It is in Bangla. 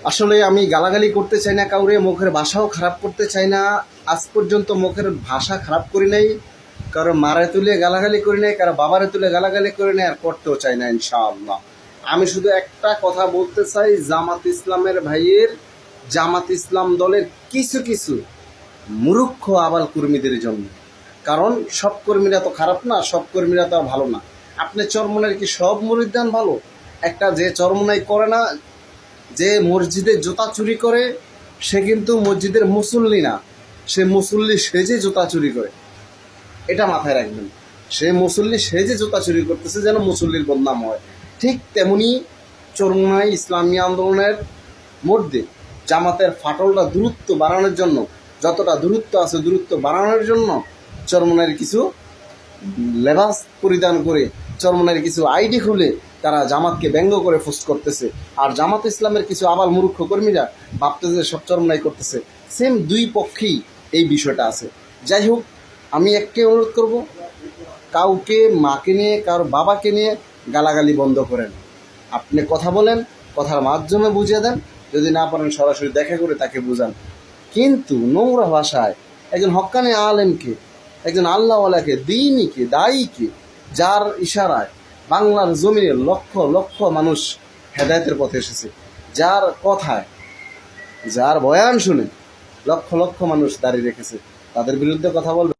আসলে আমি গালাগালি করতে চাই না কাউরে, মুখের ভাষাও খারাপ করতে চাই না। আজ পর্যন্ত মুখের ভাষা খারাপ করি নাই, কারো মারে তুলে গালাগালি করি নাই, কারো বাবারে তুলে গালাগালি করি নাই, আর করতেও চাই না ইনশাআল্লাহ। আমি শুধু একটা কথা বলতে চাই, জামাত ইসলামের ভাইয়ের, জামাত ইসলাম দলের কিছু কিছু মূর্খ আবাল কর্মীদের জন্য। কারণ সব কর্মীরা তো খারাপ না, সব কর্মীরা তো ভালো না। আপনি চরমনের কি সব মুরিদান ভালো? একটা যে চরমনাই করে না, যে মসজিদে জুতা চুরি করে, সে কিন্তু মসজিদের মুসল্লি না, সে মুসল্লি সেজে জুতা চুরি করে। এটা মাথায় রাখবেন। সে মুসল্লি সেজে জুতা চুরি করতেছে যেন মুসল্লির বদনাম হয়। ঠিক তেমনি চরমনাই ইসলামী আন্দোলনের মধ্যে জামাতের ফাটলটা দূরত্ব বাড়ানোর জন্য, যতটা দূরত্ব আছে দূরত্ব বাড়ানোর জন্য চরমনাইয়ের কিছু লেবাস পরিধান করে, চরমনাইয়ের কিছু আইডি খুলে তারা জামাতকে ব্যঙ্গ করে পোস্ট করতেছে। আর জামাত ইসলামের কিছু আবাল মূর্খ কর্মীরা ভাবতেছে সব চরমনাই করতেছে। সেম দুই পক্ষেই এই বিষয়টা আছে। যাই হোক, আমি এককে অনুরোধ করব, কাউকে মাকে নিয়ে, কারোর বাবাকে নিয়ে গালাগালি বন্ধ করেন। আপনি কথা বলেন, কথার মাধ্যমে বুঝিয়ে দেন, যদি না পারেন সরাসরি দেখা করে তাকে বুঝান। কিন্তু নোংরা ভাষায় একজন হক্কানি আলেমকে, একজন আল্লাহওয়ালাকে, দিনীকে, দায়ীকে, যার ইশারায় বাংলার জমিনে লক্ষ লক্ষ মানুষ হেদায়েতের পথে এসেছে, যার কথায়, যার বয়ান শুনে লক্ষ লক্ষ মানুষ দাঁড়িয়ে রেখেছে, তাদের বিরুদ্ধে কথা বলবে।